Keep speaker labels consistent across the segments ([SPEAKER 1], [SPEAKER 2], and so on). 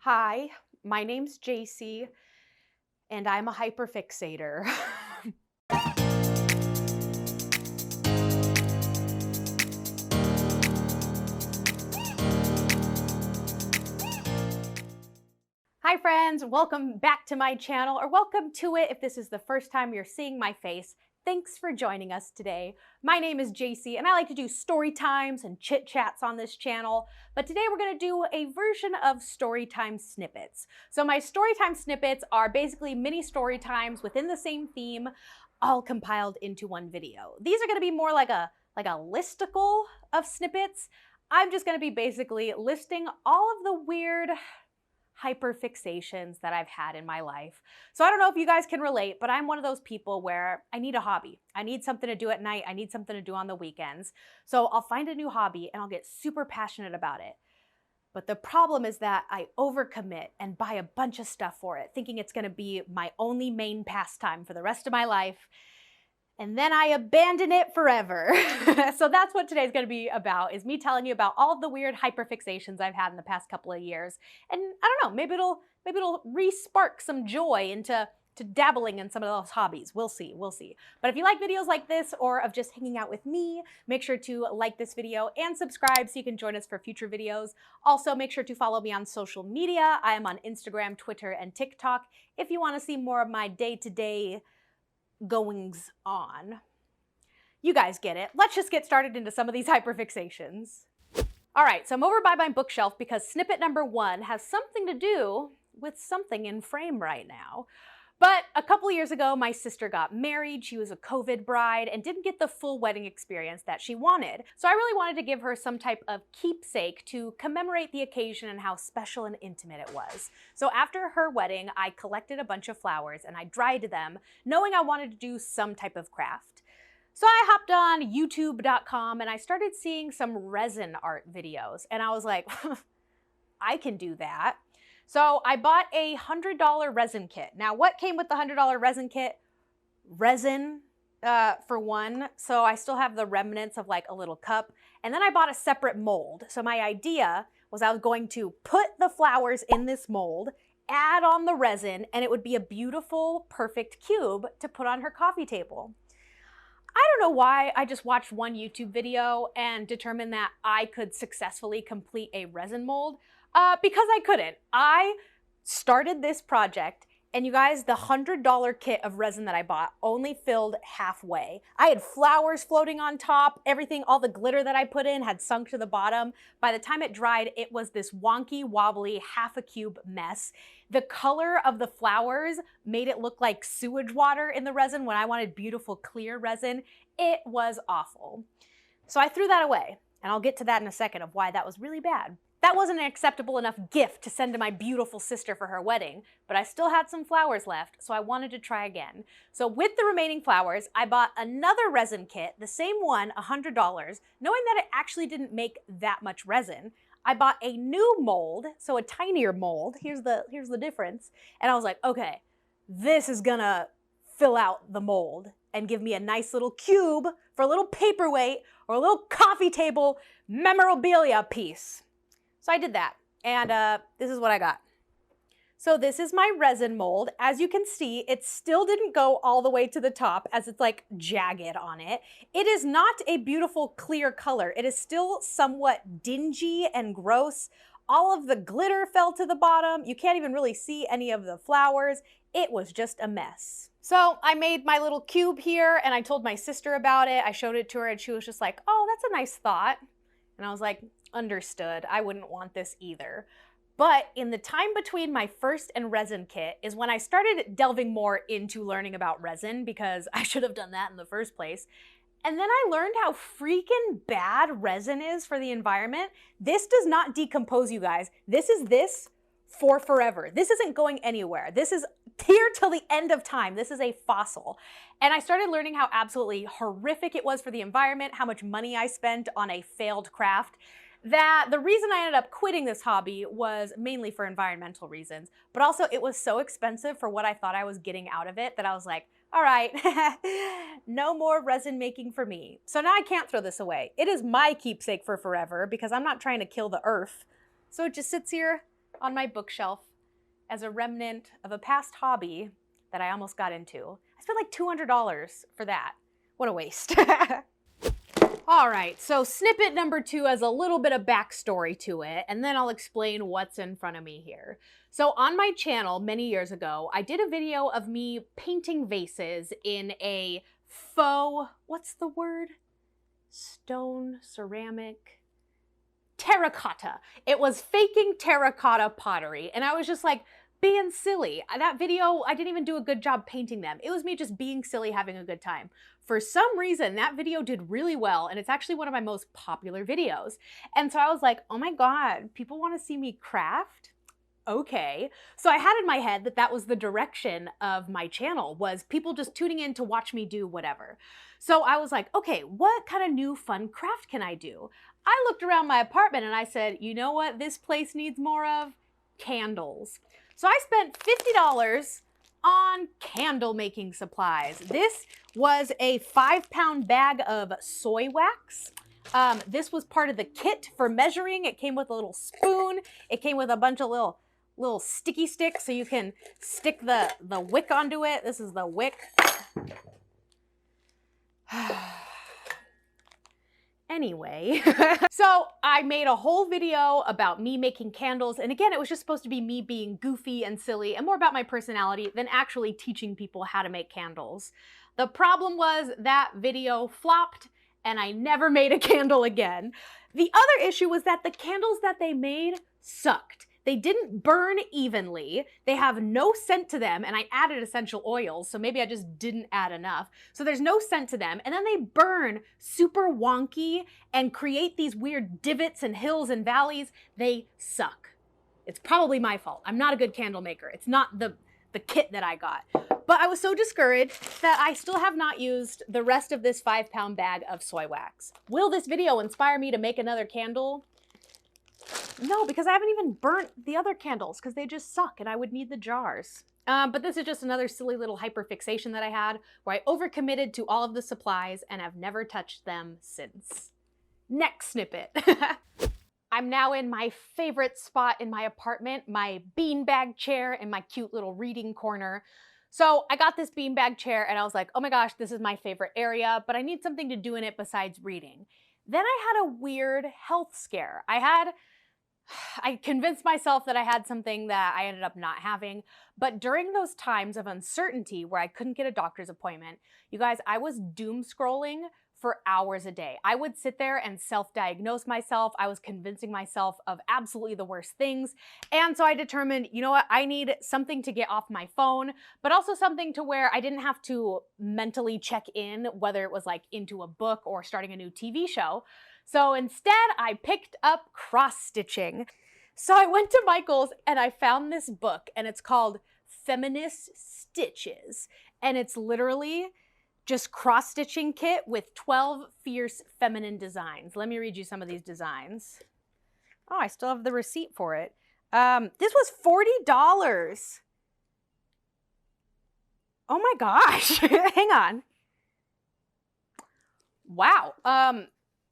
[SPEAKER 1] Hi, my name's Jacy, and I'm a hyperfixator. Hi friends, welcome back to my channel, or welcome to it if this is the first time you're seeing my face. Thanks for joining us today. My name is Jacy, and I like to do story times and chit chats on this channel, but today we're gonna do a version of Storytime Snippets. So my Storytime Snippets are basically mini story times within the same theme, all compiled into one video. These are gonna be more like a listicle of snippets. I'm just gonna be basically listing all of the weird hyperfixations that I've had in my life. So I don't know if you guys can relate, but I'm one of those people where I need a hobby. I need something to do at night. I need something to do on the weekends. So I'll find a new hobby and I'll get super passionate about it. But the problem is that I overcommit and buy a bunch of stuff for it, thinking it's going to be my only main pastime for the rest of my life. And then I abandon it forever. So that's what today's gonna be about, is me telling you about all of the weird hyperfixations I've had in the past couple of years. And I don't know, maybe it'll re-spark some joy into dabbling in some of those hobbies. We'll see. But if you like videos like this or of just hanging out with me, make sure to like this video and subscribe so you can join us for future videos. Also, make sure to follow me on social media. I am on Instagram, Twitter, and TikTok if you wanna see more of my day-to-day goings on. You guys get it. Let's just get started into some of these hyperfixations. All right, so I'm over by my bookshelf because snippet number 1 has something to do with something in frame right now. But a couple years ago, my sister got married. She was a COVID bride and didn't get the full wedding experience that she wanted. So I really wanted to give her some type of keepsake to commemorate the occasion and how special and intimate it was. So after her wedding, I collected a bunch of flowers and I dried them, knowing I wanted to do some type of craft. So I hopped on youtube.com and I started seeing some resin art videos, and I was like, I can do that. So I bought a $100 resin kit. Now, what came with the $100 resin kit? Resin, for one. So I still have the remnants of like a little cup. And then I bought a separate mold. So my idea was I was going to put the flowers in this mold, add on the resin, and it would be a beautiful, perfect cube to put on her coffee table. I don't know why I just watched one YouTube video and determined that I could successfully complete a resin mold. Because I couldn't. I started this project, and you guys, the $100 kit of resin that I bought only filled halfway. I had flowers floating on top, everything, all the glitter that I put in had sunk to the bottom. By the time it dried, it was this wonky, wobbly, half a cube mess. The color of the flowers made it look like sewage water in the resin when I wanted beautiful, clear resin. It was awful. So I threw that away, and I'll get to that in a second of why that was really bad. That wasn't an acceptable enough gift to send to my beautiful sister for her wedding, but I still had some flowers left, so I wanted to try again. So with the remaining flowers, I bought another resin kit, the same one, $100, knowing that it actually didn't make that much resin. I bought a new mold, so a tinier mold. Here's the difference. And I was like, okay, this is gonna fill out the mold and give me a nice little cube for a little paperweight or a little coffee table memorabilia piece. So I did that, and this is what I got. So this is my resin mold. As you can see, it still didn't go all the way to the top as it's like jagged on it. It is not a beautiful clear color. It is still somewhat dingy and gross. All of the glitter fell to the bottom. You can't even really see any of the flowers. It was just a mess. So I made my little cube here, and I told my sister about it. I showed it to her, and she was just like, oh, that's a nice thought. And I was like, understood. I wouldn't want this either. But in the time between my first and resin kit is when I started delving more into learning about resin, because I should have done that in the first place. And then I learned how freaking bad resin is for the environment. This does not decompose, you guys. This is this for forever. This isn't going anywhere. This is here till the end of time. This is a fossil. And I started learning how absolutely horrific it was for the environment, how much money I spent on a failed craft, that the reason I ended up quitting this hobby was mainly for environmental reasons, but also it was so expensive for what I thought I was getting out of it that I was like, all right, no more resin making for me. So now I can't throw this away. It is my keepsake for forever because I'm not trying to kill the earth. So it just sits here on my bookshelf as a remnant of a past hobby that I almost got into. I spent like $200 for that. What a waste. All right, so snippet number 2 has a little bit of backstory to it, and then I'll explain what's in front of me here. So on my channel many years ago, I did a video of me painting vases in a faux, what's the word? Stone, ceramic, terracotta. It was faking terracotta pottery, and I was just like, being silly. That video, I didn't even do a good job painting them. It was me just being silly, having a good time. For some reason, that video did really well, and it's actually one of my most popular videos. And so I was like, oh my God, people want to see me craft? Okay. So I had in my head that that was the direction of my channel, was people just tuning in to watch me do whatever. So I was like, okay, what kind of new fun craft can I do? I looked around my apartment and I said, you know what this place needs more of? Candles. So I spent $50 on candle making supplies. This was a 5-pound bag of soy wax. This was part of the kit for measuring. It came with a little spoon. It came with a bunch of little sticky sticks so you can stick the wick onto it. This is the wick. Anyway, so I made a whole video about me making candles, and again, it was just supposed to be me being goofy and silly and more about my personality than actually teaching people how to make candles. The problem was that video flopped and I never made a candle again. The other issue was that the candles that they made sucked. They didn't burn evenly, they have no scent to them, and I added essential oils, so maybe I just didn't add enough. So there's no scent to them, and then they burn super wonky and create these weird divots and hills and valleys. They suck. It's probably my fault. I'm not a good candle maker. It's not the kit that I got. But I was so discouraged that I still have not used the rest of this 5-pound bag of soy wax. Will this video inspire me to make another candle? No, because I haven't even burnt the other candles because they just suck and I would need the jars. But this is just another silly little hyperfixation that I had where I overcommitted to all of the supplies and have never touched them since. Next snippet. I'm now in my favorite spot in my apartment, my beanbag chair and my cute little reading corner. So I got this beanbag chair and I was like, oh my gosh, this is my favorite area, but I need something to do in it besides reading. Then I had a weird health scare. I convinced myself that I had something that I ended up not having, but during those times of uncertainty where I couldn't get a doctor's appointment, you guys, I was doom scrolling for hours a day. I would sit there and self-diagnose myself. I was convincing myself of absolutely the worst things. And so I determined, you know what, I need something to get off my phone, but also something to where I didn't have to mentally check in, whether it was like into a book or starting a new TV show. So instead, I picked up cross-stitching. So I went to Michael's and I found this book and it's called Feminist Stitches. And it's literally just cross-stitching kit with 12 fierce feminine designs. Let me read you some of these designs. Oh, I still have the receipt for it. This was $40. Oh my gosh, hang on. Wow.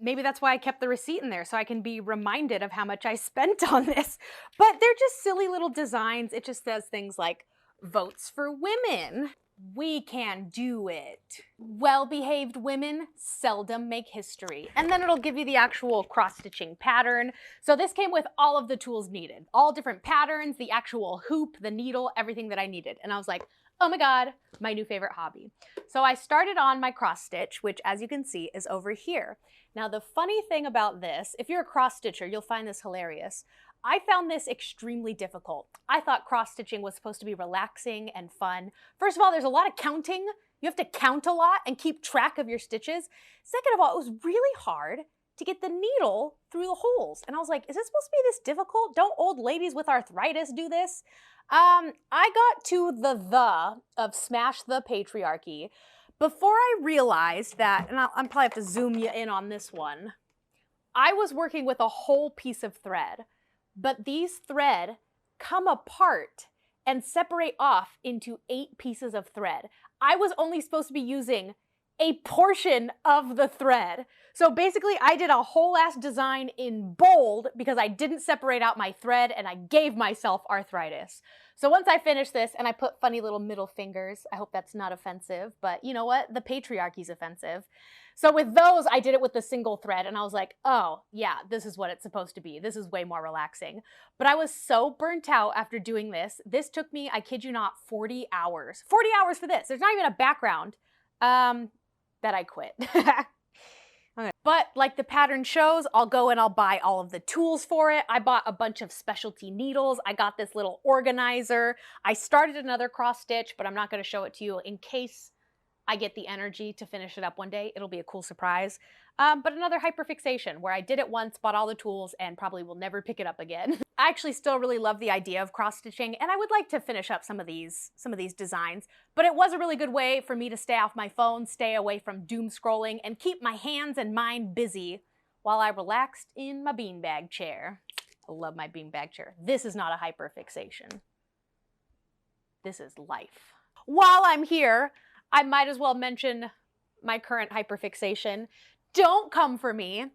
[SPEAKER 1] Maybe that's why I kept the receipt in there, so I can be reminded of how much I spent on this. But they're just silly little designs. It just says things like, votes for women. We can do it. Well-behaved women seldom make history. And then it'll give you the actual cross-stitching pattern. So this came with all of the tools needed. All different patterns, the actual hoop, the needle, everything that I needed. And I was like, oh my God, my new favorite hobby. So I started on my cross stitch, which as you can see is over here. Now the funny thing about this, if you're a cross stitcher, you'll find this hilarious. I found this extremely difficult. I thought cross stitching was supposed to be relaxing and fun. First of all, there's a lot of counting. You have to count a lot and keep track of your stitches. Second of all, it was really hard to get the needle through the holes. And I was like, is this supposed to be this difficult? Don't old ladies with arthritis do this? I got to the of Smash the Patriarchy before I realized that, and I'll probably have to zoom you in on this one, I was working with a whole piece of thread, but these thread come apart and separate off into 8 pieces of thread. I was only supposed to be using a portion of the thread. So basically I did a whole ass design in bold because I didn't separate out my thread and I gave myself arthritis. So once I finished this and I put funny little middle fingers, I hope that's not offensive, but you know what? The patriarchy's offensive. So with those, I did it with the single thread and I was like, oh yeah, this is what it's supposed to be. This is way more relaxing. But I was so burnt out after doing this. This took me, I kid you not, 40 hours. 40 hours for this. There's not even a background. That I quit. Okay. But like the pattern shows, I'll go and I'll buy all of the tools for it. I bought a bunch of specialty needles. I got this little organizer. I started another cross stitch, but I'm not going to show it to you in case I get the energy to finish it up one day. It'll be a cool surprise. But another hyperfixation where I did it once, bought all the tools, and probably will never pick it up again. I actually still really love the idea of cross-stitching, and I would like to finish up some of these designs, but it was a really good way for me to stay off my phone, stay away from doom scrolling, and keep my hands and mind busy while I relaxed in my beanbag chair. I love my beanbag chair. This is not a hyperfixation. This is life. While I'm here, I might as well mention my current hyperfixation. Don't come for me,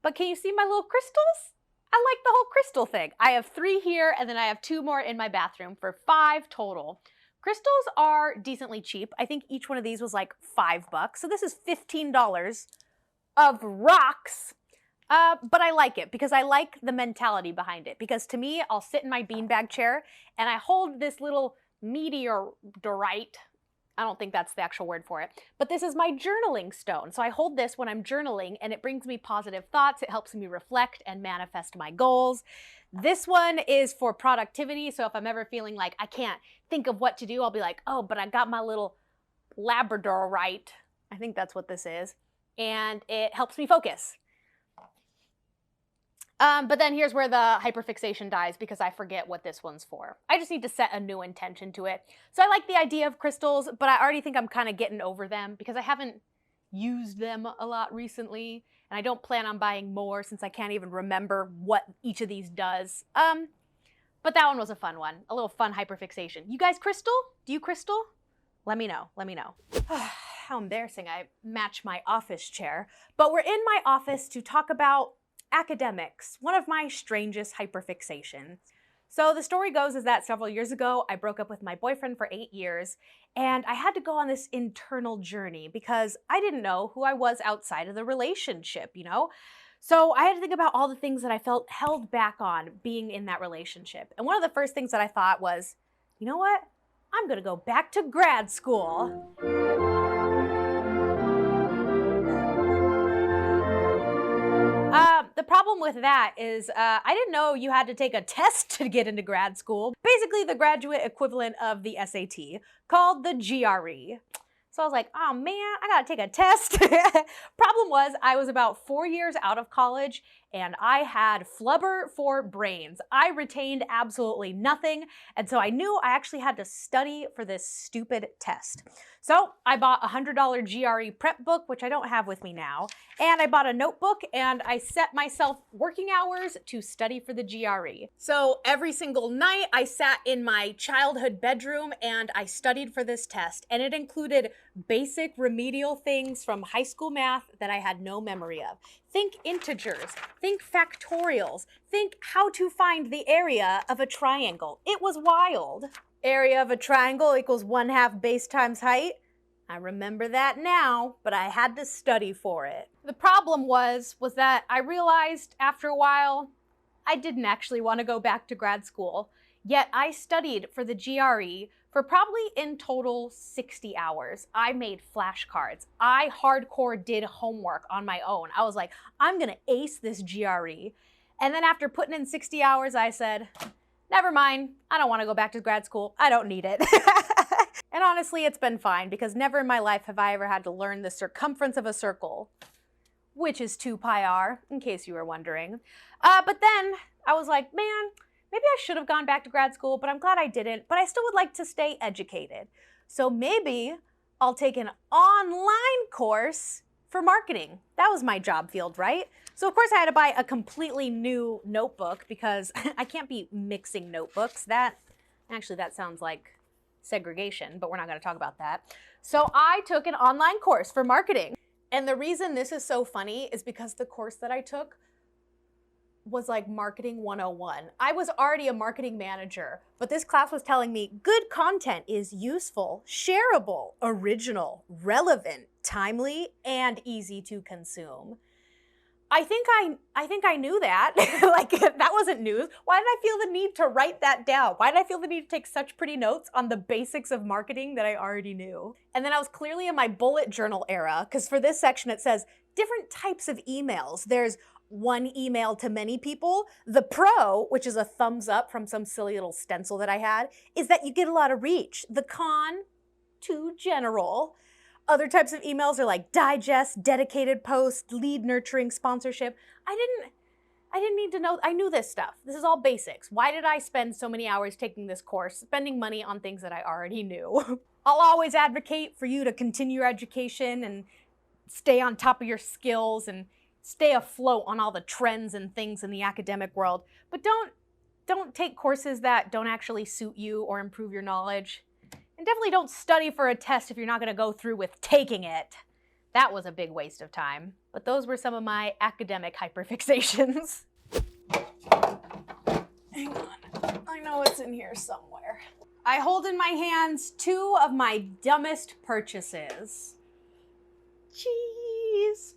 [SPEAKER 1] but can you see my little crystals? I like the whole crystal thing. I have 3 here, and then I have 2 more in my bathroom for 5 total. Crystals are decently cheap. I think each one of these was like $5. So this is $15 of rocks. But I like it because I like the mentality behind it. Because to me, I'll sit in my beanbag chair and I hold this little meteorite. I don't think that's the actual word for it, but this is my journaling stone. So I hold this when I'm journaling and it brings me positive thoughts. It helps me reflect and manifest my goals. This one is for productivity. So if I'm ever feeling like I can't think of what to do, I'll be like, oh, but I got my little labradorite. I think that's what this is. And it helps me focus. But then here's where the hyperfixation dies because I forget what this one's for. I just need to set a new intention to it. So I like the idea of crystals, but I already think I'm kind of getting over them because I haven't used them a lot recently. And I don't plan on buying more since I can't even remember what each of these does. But that one was a fun one. A little fun hyperfixation. You guys crystal? Do you crystal? Let me know. Let me know. How embarrassing. I match my office chair. But we're in my office to talk about academics, one of my strangest hyperfixations. So the story goes is that several years ago, I broke up with my boyfriend for 8 years, and I had to go on this internal journey because I didn't know who I was outside of the relationship, you know? So I had to think about all the things that I felt held back on being in that relationship. And one of the first things that I thought was, you know what? I'm gonna go back to grad school. The problem with that is I didn't know you had to take a test to get into grad school. Basically the graduate equivalent of the SAT called the GRE. So I was like, oh man, I gotta take a test. Problem was I was about 4 years out of college and I had flubber for brains. I retained absolutely nothing. And so I knew I actually had to study for this stupid test. So I bought a $100 GRE prep book, which I don't have with me now. And I bought a notebook and I set myself working hours to study for the GRE. So every single night I sat in my childhood bedroom and I studied for this test. And it included basic remedial things from high school math that I had no memory of. Think integers, think factorials, think how to find the area of a triangle. It was wild. Area of a triangle equals 1/2 base times height. I remember that now, but I had to study for it. The problem was that I realized after a while, I didn't actually want to go back to grad school. Yet I studied for the GRE for probably in total 60 hours. I made flashcards. I hardcore did homework on my own. I was like, I'm gonna ace this GRE. And then after putting in 60 hours, I said, never mind, I don't wanna go back to grad school. I don't need it. And honestly, it's been fine because never in my life have I ever had to learn the circumference of a circle, which is 2 pi r, in case you were wondering. But then I was like, man, maybe I should have gone back to grad school, but I'm glad I didn't, but I still would like to stay educated. So maybe I'll take an online course for marketing. That was my job field, right? So of course I had to buy a completely new notebook because I can't be mixing notebooks. That sounds like segregation, but we're not going to talk about that. So I took an online course for marketing. And the reason this is so funny is because the course that I took was like Marketing 101. I was already a marketing manager, but this class was telling me good content is useful, shareable, original, relevant, timely, and easy to consume. I think I knew that. Like, that wasn't news. Why did I feel the need to write that down? Why did I feel the need to take such pretty notes on the basics of marketing that I already knew? And then I was clearly in my bullet journal era, because for this section it says different types of emails. There's one email to many people. The pro, which is a thumbs up from some silly little stencil that I had, is that you get a lot of reach. The con, too general. Other types of emails are like digest, dedicated post, lead nurturing, sponsorship. I didn't need to know. I knew this stuff. This is all basics. Why did I spend so many hours taking this course, spending money on things that I already knew? I'll always advocate for you to continue your education and stay on top of your skills and stay afloat on all the trends and things in the academic world. But don't take courses that don't actually suit you or improve your knowledge. And definitely don't study for a test if you're not going to go through with taking it. That was a big waste of time. But those were some of my academic hyperfixations. Hang on. I know it's in here somewhere. I hold in my hands 2 of my dumbest purchases. Jeez.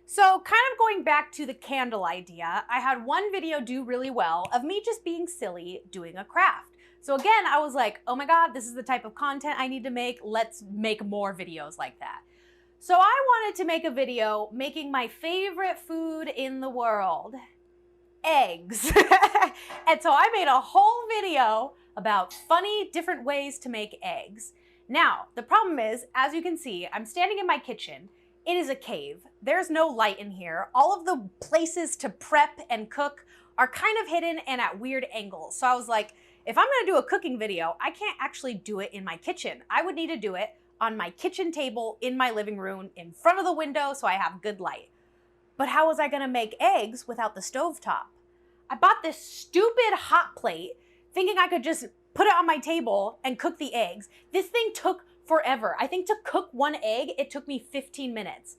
[SPEAKER 1] So kind of going back to the candle idea, I had one video do really well of me just being silly doing a craft. So again, I was like, oh my God, this is the type of content I need to make. Let's make more videos like that. So I wanted to make a video making my favorite food in the world, eggs. And so I made a whole video about funny different ways to make eggs. Now, the problem is, as you can see, I'm standing in my kitchen. It is a cave. There's no light in here. All of the places to prep and cook are kind of hidden and at weird angles. So I was like, if I'm gonna do a cooking video, I can't actually do it in my kitchen. I would need to do it on my kitchen table in my living room in front of the window so I have good light. But how was I gonna make eggs without the stovetop? I bought this stupid hot plate thinking I could just put it on my table and cook the eggs. This thing took forever. I think to cook one egg, it took me 15 minutes.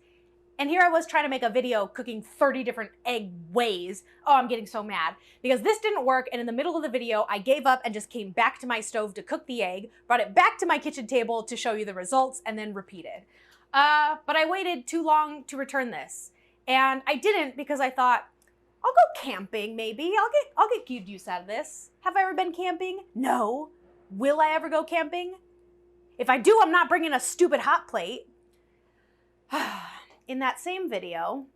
[SPEAKER 1] And here I was trying to make a video cooking 30 different egg ways. Oh, I'm getting so mad because this didn't work. And in the middle of the video, I gave up and just came back to my stove to cook the egg, brought it back to my kitchen table to show you the results, and then repeated. But I waited too long to return this. And I didn't because I thought, I'll go camping maybe. I'll get good use out of this. Have I ever been camping? No. Will I ever go camping? If I do, I'm not bringing a stupid hot plate. In that same video,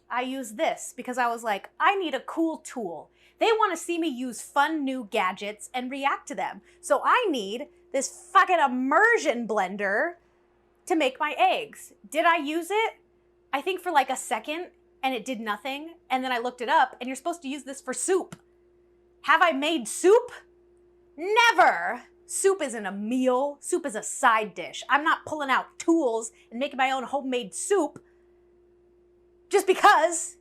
[SPEAKER 1] I used this because I was like, I need a cool tool. They want to see me use fun new gadgets and react to them. So I need this fucking immersion blender to make my eggs. Did I use it? I think for like a second, and it did nothing. And then I looked it up, and you're supposed to use this for soup. Have I made soup? Never. Soup isn't a meal. Soup is a side dish. I'm not pulling out tools and making my own homemade soup just because.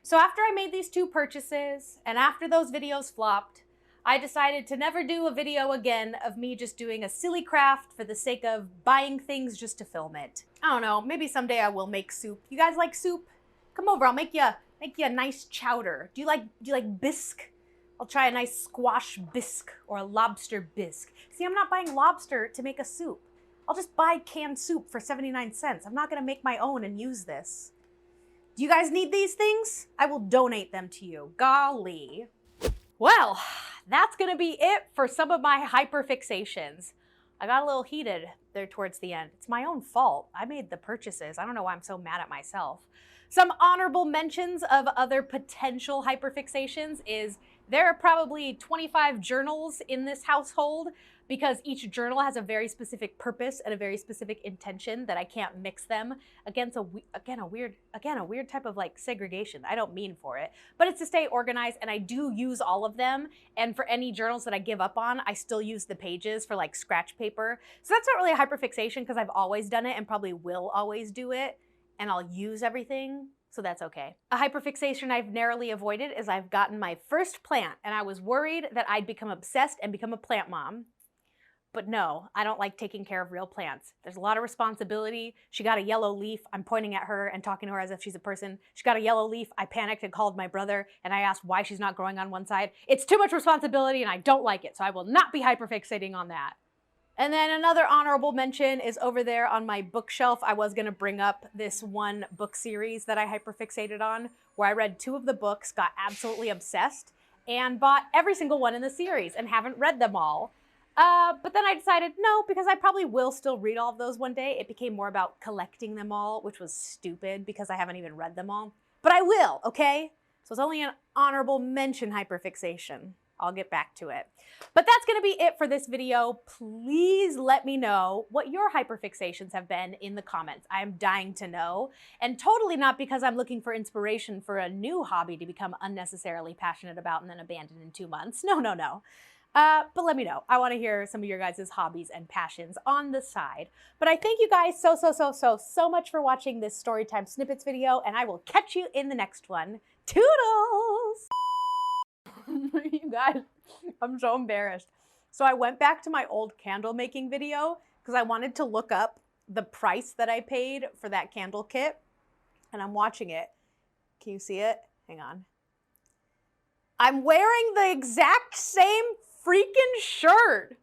[SPEAKER 1] So after I made these 2 purchases and after those videos flopped, I decided to never do a video again of me just doing a silly craft for the sake of buying things just to film it. I don't know, maybe someday I will make soup. You guys like soup? Come over, I'll make you a nice chowder. Do you like bisque? I'll try a nice squash bisque or a lobster bisque. See, I'm not buying lobster to make a soup. I'll just buy canned soup for 79 cents. I'm not gonna make my own and use this. Do you guys need these things? I will donate them to you. Golly. Well, that's gonna be it for some of my hyperfixations. I got a little heated there towards the end. It's my own fault. I made the purchases. I don't know why I'm so mad at myself. Some honorable mentions of other potential hyperfixations is there are probably 25 journals in this household because each journal has a very specific purpose and a very specific intention that I can't mix them against a weird type of like segregation. I don't mean for it, but it's to stay organized, and I do use all of them. And for any journals that I give up on, I still use the pages for like scratch paper. So that's not really a hyperfixation because I've always done it and probably will always do it, and I'll use everything. So that's okay. A hyperfixation I've narrowly avoided is I've gotten my first plant, and I was worried that I'd become obsessed and become a plant mom. But no, I don't like taking care of real plants. There's a lot of responsibility. She got a yellow leaf. I'm pointing at her and talking to her as if she's a person. She got a yellow leaf. I panicked and called my brother and I asked why she's not growing on one side. It's too much responsibility and I don't like it, so I will not be hyperfixating on that. And then another honorable mention is over there on my bookshelf. I was gonna bring up this one book series that I hyperfixated on, where I read 2 of the books, got absolutely obsessed, and bought every single one in the series and haven't read them all. But then I decided no, because I probably will still read all of those one day. It became more about collecting them all, which was stupid because I haven't even read them all. But I will, okay? So it's only an honorable mention hyperfixation. I'll get back to it. But that's gonna be it for this video. Please let me know what your hyperfixations have been in the comments. I am dying to know. And totally not because I'm looking for inspiration for a new hobby to become unnecessarily passionate about and then abandon in 2 months. No, no, no. But let me know. I want to hear some of your guys' hobbies and passions on the side. But I thank you guys so much for watching this Storytime Snippets video, and I will catch you in the next one. Toodles! You guys, I'm so embarrassed. So I went back to my old candle making video because I wanted to look up the price that I paid for that candle kit, and I'm watching it. Can you see it? Hang on. I'm wearing the exact same freaking shirt.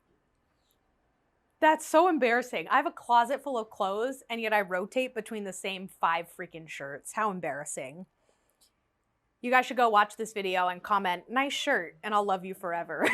[SPEAKER 1] That's so embarrassing. I have a closet full of clothes and yet I rotate between the same 5 freaking shirts. How embarrassing. You guys should go watch this video and comment, nice shirt, and I'll love you forever.